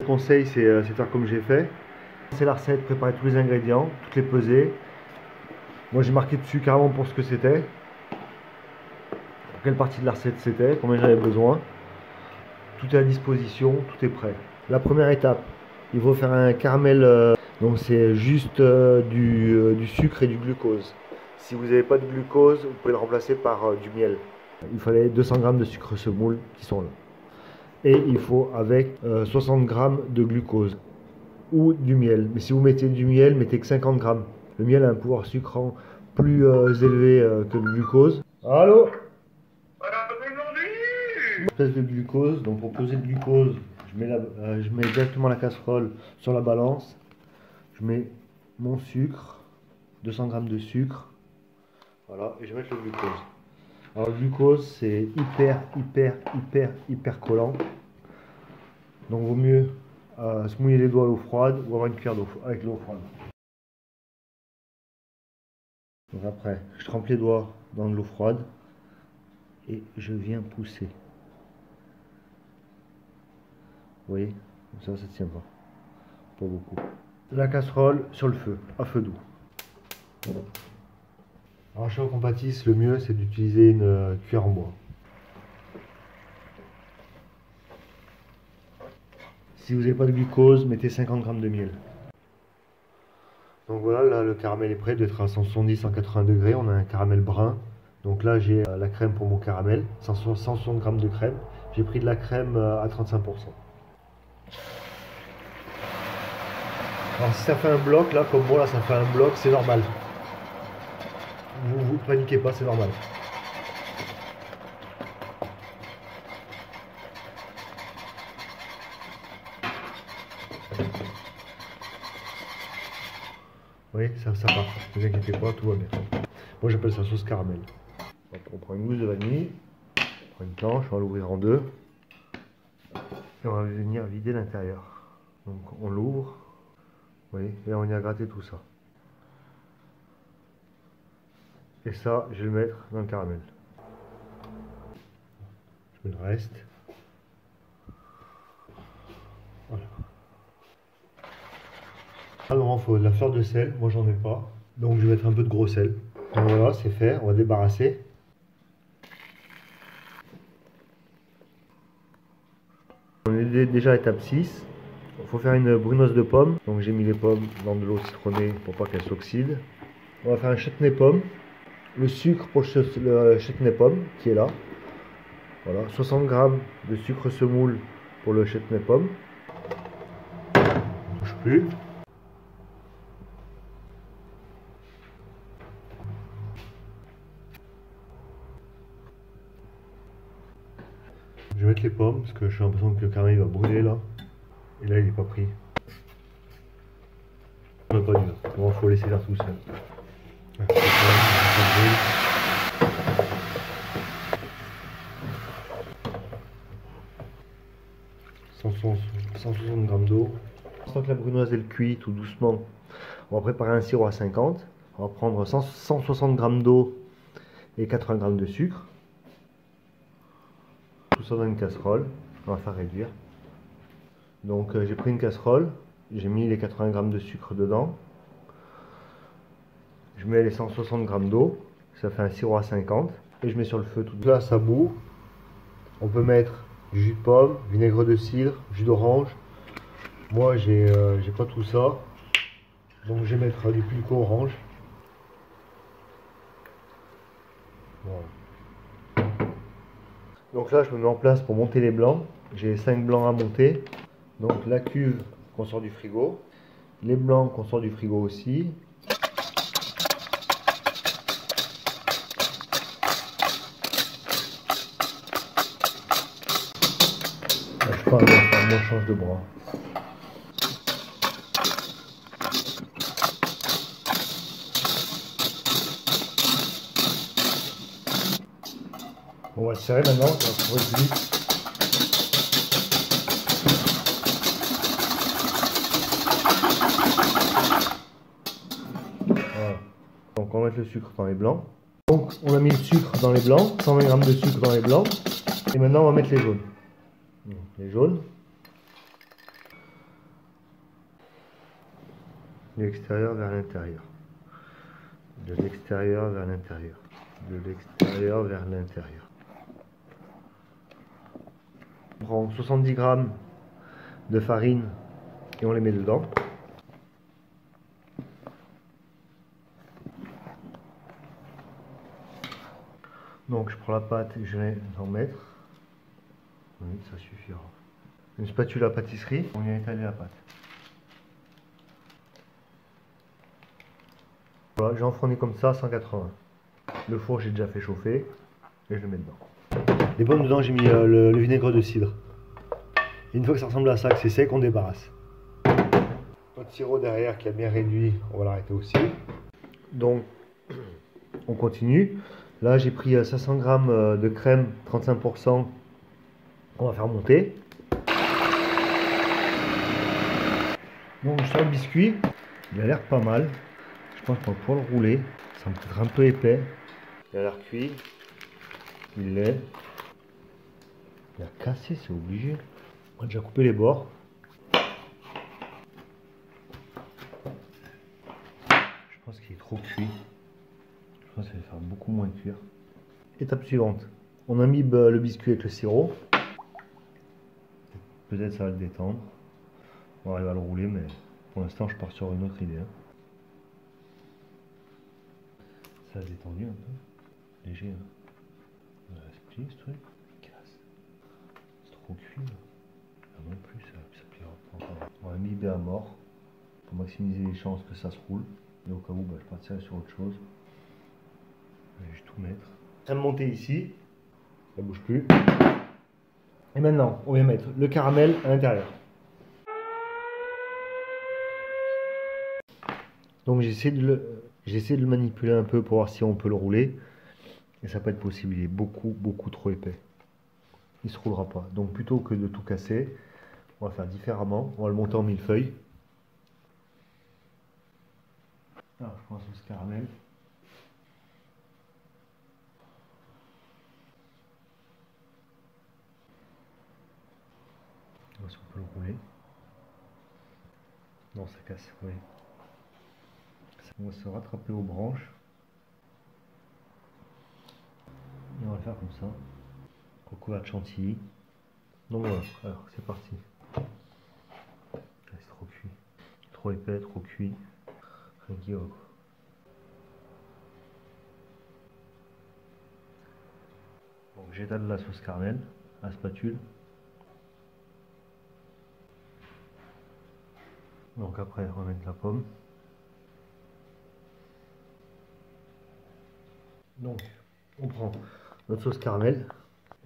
Le conseil, c'est faire comme j'ai fait. C'est la recette, préparer tous les ingrédients, toutes les peser. Moi j'ai marqué dessus carrément pour ce que c'était, pour quelle partie de la recette c'était, combien j'avais besoin. Tout est à disposition, tout est prêt. La première étape, il faut faire un caramel, donc c'est juste du sucre et du glucose. Si vous n'avez pas de glucose, vous pouvez le remplacer par du miel. Il fallait 200 g de sucre semoule qui sont là. Et il faut avec 60 g de glucose ou du miel. Mais si vous mettez du miel, mettez que 50 g. Le miel a un pouvoir sucrant plus élevé que le glucose. Allô? Une espèce de glucose, donc pour peser le glucose, je mets directement la casserole sur la balance. Je mets mon sucre, 200 g de sucre. Voilà, et je vais mettre le glucose. Alors le glucose c'est hyper collant. Donc vaut mieux se mouiller les doigts à l'eau froide ou avoir une cuillère d'eau avec l'eau froide. Donc après, je trempe les doigts dans de l'eau froide et je viens pousser. Vous voyez, ça tient pas beaucoup. La casserole sur le feu, à feu doux. Alors chez qu'on pâtisse, le mieux c'est d'utiliser une cuillère en bois. Si vous n'avez pas de glucose, mettez 50 g de miel. Donc voilà, là le caramel est prêt d'être à 170-180 degrés. On a un caramel brun. Donc là j'ai la crème pour mon caramel, 160 g de crème. J'ai pris de la crème à 35%. Alors si ça fait un bloc, là comme moi là ça fait un bloc, c'est normal. Vous paniquez pas, c'est normal. Oui, ça part. Ne vous inquiétez pas, tout va bien. Moi j'appelle ça sauce caramel. Donc, on prend une gousse de vanille, on prend une planche, on va l'ouvrir en deux. Et on va venir vider l'intérieur. Donc on l'ouvre. Oui, et on y a gratté tout ça. Et ça, je vais le mettre dans le caramel. Je mets le reste. Voilà. Alors il faut de la fleur de sel, moi j'en ai pas. Donc je vais mettre un peu de gros sel. Donc voilà, c'est fait, on va débarrasser. On est déjà à l'étape 6. Il faut faire une brunoise de pommes. Donc j'ai mis les pommes dans de l'eau citronnée pour pas qu'elles s'oxydent. On va faire un chutney pomme. Le sucre pour le chutney pomme qui est là. Voilà, 60 g de sucre semoule pour le chutney pomme. On touche plus. Je vais mettre les pommes parce que j'ai l'impression que le caramel va brûler là. Et là il n'est pas pris. On n'a pas du tout. Bon, il faut laisser faire tout seul. « 160 g d'eau. Tant que la brunoise elle cuit tout doucement, on va préparer un sirop à 50. On va prendre 160 g d'eau et 80 g de sucre. Tout ça dans une casserole. On va faire réduire. Donc j'ai pris une casserole, j'ai mis les 80 g de sucre dedans. Je mets les 160 g d'eau, ça fait un sirop à 50. Et je mets sur le feu tout là, ça bout. On peut mettre du jus de pomme, vinaigre de cidre, jus d'orange. Moi j'ai pas tout ça. Donc je vais mettre du pulco orange. Voilà. Donc là je me mets en place pour monter les blancs. J'ai 5 blancs à monter. Donc la cuve qu'on sort du frigo. Les blancs qu'on sort du frigo aussi. Je crois que moi je change de bras. On va le serrer maintenant, ça va pouvoir être vite. Voilà. Donc on va mettre le sucre dans les blancs. Donc on a mis le sucre dans les blancs, 120 g de sucre dans les blancs. Et maintenant on va mettre les jaunes. Les jaunes. De l'extérieur vers l'intérieur. De l'extérieur vers l'intérieur. De l'extérieur vers l'intérieur. On prend 70 grammes de farine et on les met dedans. Donc je prends la pâte et je vais en mettre. Oui, ça suffira. Une spatule à pâtisserie, on y a étalé la pâte. Voilà, j'ai enfourné comme ça à 180. Le four j'ai déjà fait chauffer et je le mets dedans. Les pommes dedans j'ai mis le vinaigre de cidre. Et une fois que ça ressemble à ça, que c'est sec, on débarrasse. Notre sirop derrière qui a bien réduit, on va l'arrêter aussi. Donc on continue. Là j'ai pris 500 g de crème 35%. On va faire monter. Donc je sors le biscuit. Il a l'air pas mal. Je pense qu'on va pouvoir le rouler. Ça me peut-être un peu épais. Il a l'air cuit. Il l'est. Il a cassé, c'est obligé. On a déjà coupé les bords. Je pense qu'il est trop cuit. Je pense qu'il va faire beaucoup moins cuire. Étape suivante. On a mis le biscuit avec le sirop. Peut-être ça va le détendre. On va arriver à le rouler, mais pour l'instant je pars sur une autre idée. Ça a détendu un peu. Léger. C'est plie ce truc. Il casse. C'est trop cuit là. Ah non plus, ça pliera pas encore. On va mis à mort pour maximiser les chances que ça se roule. Et au cas où, je partirai sur autre chose. Je vais juste tout mettre. Ça me monter ici. Ça bouge plus. Et maintenant, on va mettre le caramel à l'intérieur. Donc j'essaie de le manipuler un peu pour voir si on peut le rouler. Et ça peut être possible, il est beaucoup trop épais. Il ne se roulera pas. Donc plutôt que de tout casser, on va faire différemment. On va le monter en millefeuille. Alors je prends la sauce caramel. On va voir si on peut le rouler. Non, ça casse, oui. On va se rattraper aux branches. Et on va le faire comme ça. Recouvert de chantilly. Donc voilà, alors c'est parti. C'est trop cuit. Trop épais, trop cuit. Rien qui va. Donc j'étale la sauce caramel à la spatule. Donc après on va mettre la pomme. Donc on prend notre sauce caramel.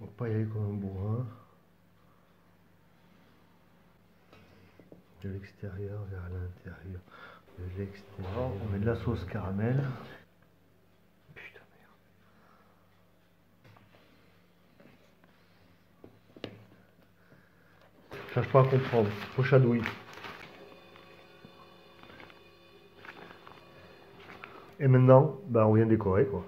On va pas y aller comme un bourrin. De l'extérieur vers l'intérieur. De l'extérieur. On met de la sauce caramel. Putain merde. Je cherche pas à comprendre. Trop chadouille. Et maintenant, on vient décorer quoi.